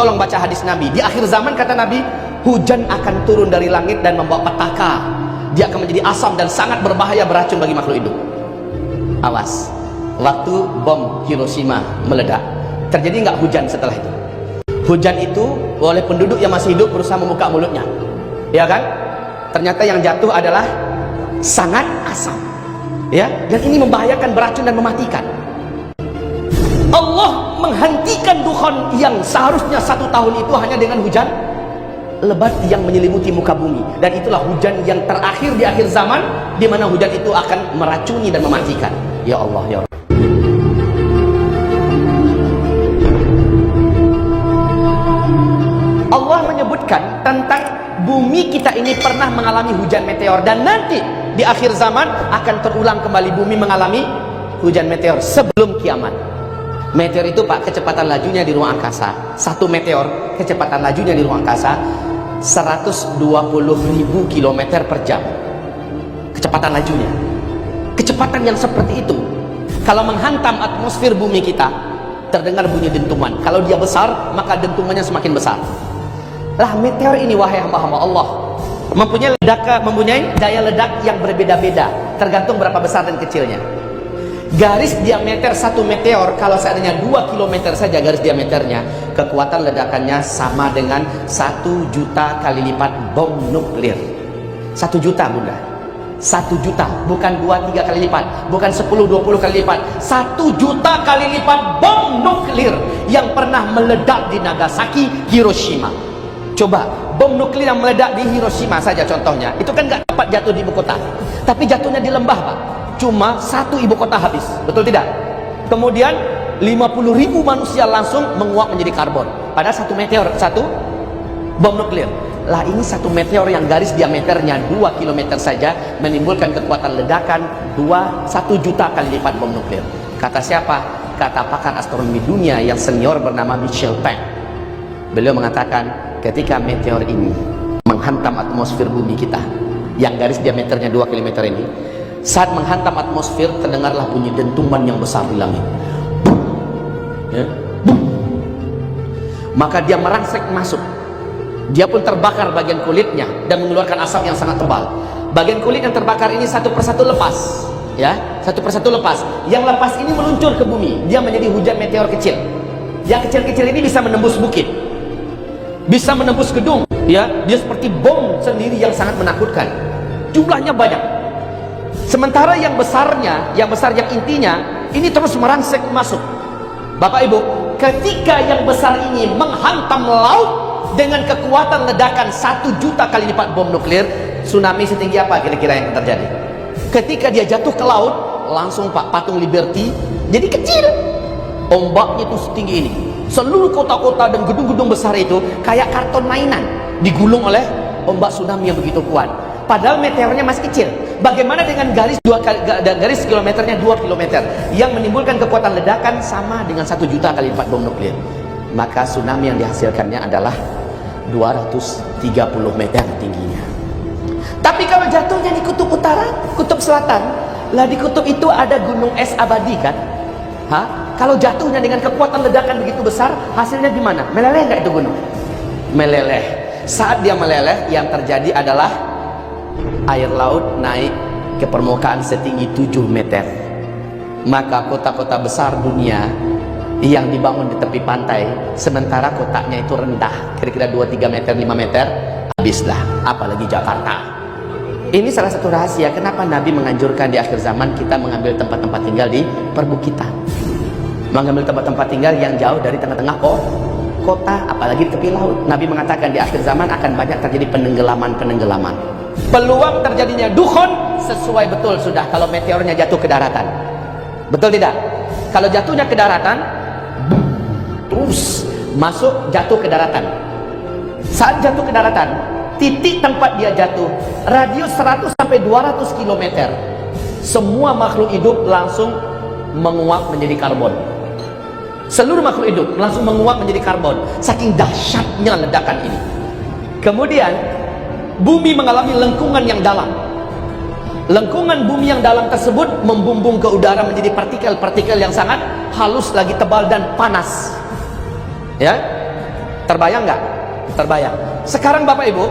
Tolong baca hadis Nabi. Di akhir zaman kata Nabi, hujan akan turun dari langit dan membawa petaka. Dia akan menjadi asam dan sangat berbahaya, beracun bagi makhluk hidup. Awas, waktu bom Hiroshima meledak, terjadi nggak hujan setelah itu? Hujan itu oleh penduduk yang masih hidup berusaha membuka mulutnya, ya kan? Ternyata yang jatuh adalah sangat asam, ya, dan ini membahayakan, beracun dan mematikan. Allah menghentikan dukhan yang seharusnya 1 tahun itu hanya dengan hujan lebat yang menyelimuti muka bumi, dan itulah hujan yang terakhir di akhir zaman, di mana hujan itu akan meracuni dan mematikan. Ya Allah, ya Allah. Allah menyebutkan tentang bumi kita ini pernah mengalami hujan meteor, dan nanti di akhir zaman akan terulang kembali bumi mengalami hujan meteor sebelum kiamat. Meteor itu Pak, kecepatan lajunya di ruang angkasa, satu meteor kecepatan lajunya di ruang angkasa 120.000 km per jam kecepatan lajunya. Kecepatan yang seperti itu kalau menghantam atmosfer bumi kita, terdengar bunyi dentuman. Kalau dia besar, maka dentumannya semakin besar. Lah meteor ini, wahai hamba-hamba Allah, mempunyai daya ledak yang berbeda-beda, tergantung berapa besar dan kecilnya. Garis diameter satu meteor, kalau seandainya 2 km saja garis diameternya, kekuatan ledakannya sama dengan 1 juta kali lipat bom nuklir. 1 juta bunda, 1 juta, bukan 2-3 kali lipat, bukan 10-20 kali lipat, 1 juta kali lipat bom nuklir yang pernah meledak di Nagasaki, Hiroshima. Coba, bom nuklir yang meledak di Hiroshima saja contohnya, itu kan gak dapat jatuh di ibu kota, tapi jatuhnya di lembah Pak. Cuma 1 ibu kota habis, betul tidak? Kemudian 50.000 manusia langsung menguap menjadi karbon. Padahal 1 meteor, 1 bom nuklir. Lah ini 1 meteor yang garis diameternya 2 km saja menimbulkan kekuatan ledakan 1 juta kali lipat bom nuklir. Kata siapa? Kata pakar astronomi dunia yang senior bernama Michel Peng. Beliau mengatakan ketika meteor ini menghantam atmosfer bumi kita yang garis diameternya 2 km ini, saat menghantam atmosfer terdengarlah bunyi dentuman yang besar di langit. Boom. Ya. Boom. Maka dia merangsek masuk. Dia pun terbakar bagian kulitnya dan mengeluarkan asap yang sangat tebal. Bagian kulit yang terbakar ini satu persatu lepas, ya, satu persatu lepas. Yang lepas ini meluncur ke bumi. Dia menjadi hujan meteor kecil. Yang kecil-kecil ini bisa menembus bukit, bisa menembus gedung, ya. Dia seperti bom sendiri yang sangat menakutkan. Jumlahnya banyak. Sementara yang besarnya, yang besar, yang intinya, ini terus merangsek masuk. Bapak Ibu, ketika yang besar ini menghantam laut dengan kekuatan ledakan 1 juta kali lipat bom nuklir, tsunami setinggi apa kira-kira yang akan terjadi? Ketika dia jatuh ke laut, langsung Pak, patung Liberty jadi kecil. Ombaknya itu setinggi ini. Seluruh kota-kota dan gedung-gedung besar itu kayak karton mainan, digulung oleh ombak tsunami yang begitu kuat. Padahal meteornya masih kecil. Bagaimana dengan garis kilometernya 2 km yang menimbulkan kekuatan ledakan sama dengan 1 juta kali lipat bom nuklir? Maka tsunami yang dihasilkannya adalah 230 meter tingginya. Tapi kalau jatuhnya di kutub utara, kutub selatan, lah di kutub itu ada gunung es abadi kan? Kalau jatuhnya dengan kekuatan ledakan begitu besar, hasilnya gimana? Meleleh nggak itu gunung? Meleleh. Saat dia meleleh, yang terjadi adalah air laut naik ke permukaan setinggi 7 meter. Maka kota-kota besar dunia yang dibangun di tepi pantai, sementara kotanya itu rendah, kira-kira 2-3 meter, 5 meter, habislah. Apalagi Jakarta. Ini salah satu rahasia kenapa Nabi menganjurkan di akhir zaman kita mengambil tempat-tempat tinggal di perbukitan, mengambil tempat-tempat tinggal yang jauh dari tengah-tengah kota, apalagi di tepi laut. Nabi mengatakan di akhir zaman akan banyak terjadi penenggelaman. Peluang terjadinya dukhan sesuai betul sudah kalau meteornya jatuh ke daratan. Betul tidak? Kalau jatuhnya ke daratan, terus masuk jatuh ke daratan. Saat jatuh ke daratan, titik tempat dia jatuh, radius 100 sampai 200 km, semua makhluk hidup langsung menguap menjadi karbon. Seluruh makhluk hidup langsung menguap menjadi karbon, saking dahsyatnya ledakan ini. Kemudian bumi mengalami lengkungan yang dalam. Lengkungan bumi yang dalam tersebut membumbung ke udara menjadi partikel-partikel yang sangat halus lagi, tebal dan panas. Ya, Terbayang nggak? Terbayang. Sekarang Bapak Ibu,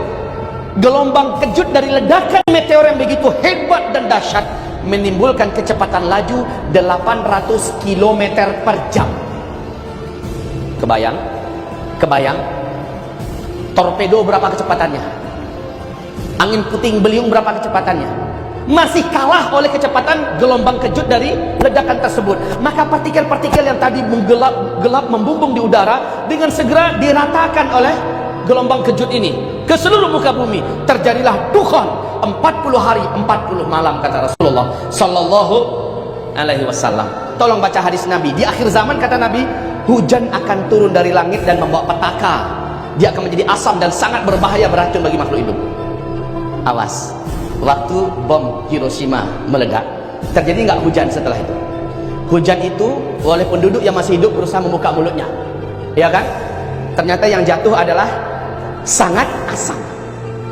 gelombang kejut dari ledakan meteor yang begitu hebat dan dahsyat menimbulkan kecepatan laju 800 km per jam. Kebayang? Kebayang? Torpedo berapa kecepatannya? Angin puting beliung berapa kecepatannya? Masih kalah oleh kecepatan gelombang kejut dari ledakan tersebut. Maka partikel-partikel yang tadi menggelap membumbung di udara dengan segera diratakan oleh gelombang kejut ini ke seluruh muka bumi. Terjadilah dukhan 40 hari 40 malam, kata Rasulullah sallallahu alaihi wasallam. Tolong baca hadis Nabi. Di akhir zaman, kata Nabi, hujan akan turun dari langit dan membawa petaka. Dia akan menjadi asam dan sangat berbahaya, beracun bagi makhluk hidup. Awas, waktu bom Hiroshima meledak, terjadi nggak hujan setelah itu? Hujan itu oleh penduduk yang masih hidup berusaha membuka mulutnya, ya kan? Ternyata yang jatuh adalah sangat asam,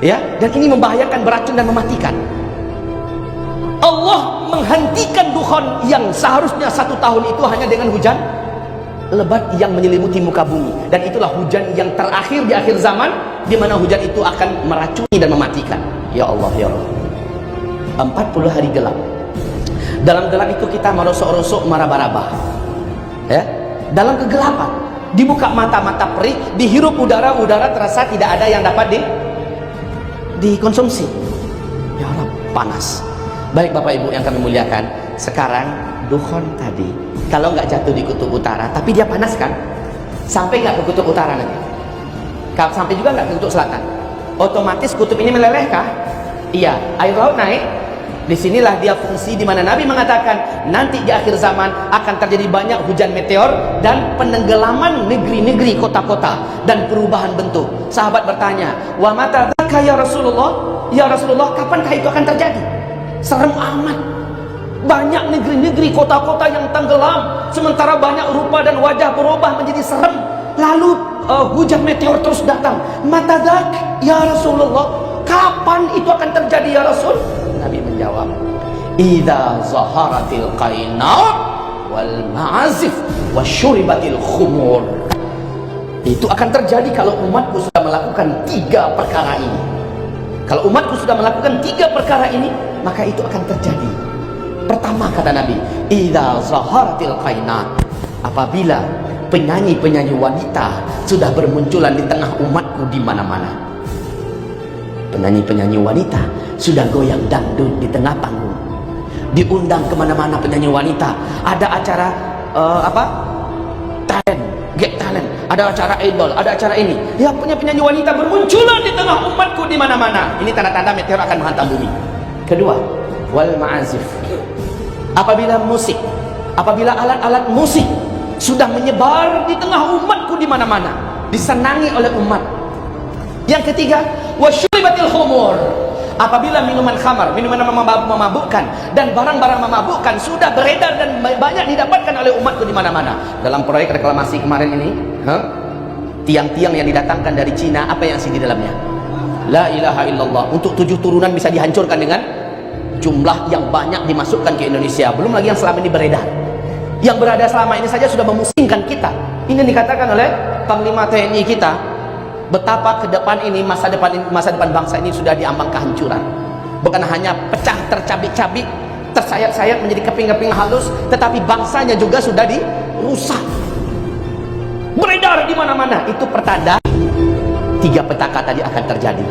ya, dan ini membahayakan, beracun dan mematikan. Allah menghentikan dukhan yang seharusnya 1 tahun itu hanya dengan hujan lebat yang menyelimuti muka bumi, dan itulah hujan yang terakhir di akhir zaman, di mana hujan itu akan meracuni dan mematikan. Ya Allah, ya Allah, 40 hari gelap. Dalam gelap itu kita merosok-rosok, meraba-raba, ya, dalam kegelapan, dibuka mata-mata perih, dihirup udara terasa tidak ada yang dapat dikonsumsi. Ya Allah, panas. Baik Bapak Ibu yang kami muliakan, sekarang dukhan tadi kalau nggak jatuh di kutub utara, tapi dia panas kan, sampai nggak ke kutub utara nanti, sampai juga nggak ke kutub selatan, otomatis kutub ini meleleh kah? Iya, air laut naik. Disinilah dia fungsi di mana Nabi mengatakan nanti di akhir zaman akan terjadi banyak hujan meteor dan penenggelaman negeri-negeri, kota-kota, dan perubahan bentuk. Sahabat bertanya, wa mata dzaka ya Rasulullah? Ya Rasulullah, kapankah itu akan terjadi? Serem amat. Banyak negeri-negeri, kota-kota yang tenggelam, sementara banyak rupa dan wajah berubah menjadi serem. Lalu hujan meteor terus datang. Mata dzaka ya Rasulullah, kapan itu akan terjadi ya Rasul? Nabi menjawab, idza zaharatil qainat wal ma'azif wasyuribatil khumur. Itu akan terjadi kalau umatku sudah melakukan 3 perkara ini. Kalau umatku sudah melakukan 3 perkara ini, maka itu akan terjadi. Pertama, kata Nabi, idza zaharatil qainat, apabila penyanyi-penyanyi wanita sudah bermunculan di tengah umatku di mana-mana. Penyanyi-penyanyi wanita sudah goyang dangdut di tengah panggung, diundang kemana-mana penyanyi wanita. Ada acara talent, get talent, ada acara idol, ada acara ini. Ya, punya penyanyi wanita bermunculan di tengah umatku di mana-mana. Ini tanda-tanda meteor akan menghantam bumi. Kedua, wal ma'azif, apabila musik, apabila alat-alat musik sudah menyebar di tengah umatku di mana-mana, disenangi oleh umat. Yang ketiga, wasyuribatil khumur, apabila minuman khamar, minuman memabukkan, dan barang-barang memabukkan sudah beredar dan banyak didapatkan oleh umatku di mana-mana. Dalam proyek reklamasi kemarin ini, tiang-tiang yang didatangkan dari Cina, apa yang isi di dalamnya? La ilaha illallah. Untuk 7 turunan bisa dihancurkan dengan jumlah yang banyak dimasukkan ke Indonesia. Belum lagi yang selama ini beredar. Yang berada selama ini saja sudah memusingkan kita. Ini dikatakan oleh Panglima TNI kita, betapa ke depan ini, masa depan bangsa ini sudah diambang kehancuran. Bukan hanya pecah, tercabik-cabik, tersayat-sayat menjadi keping-keping halus, tetapi bangsanya juga sudah dirusak, beredar di mana-mana. Itu pertanda 3 petaka tadi akan terjadi.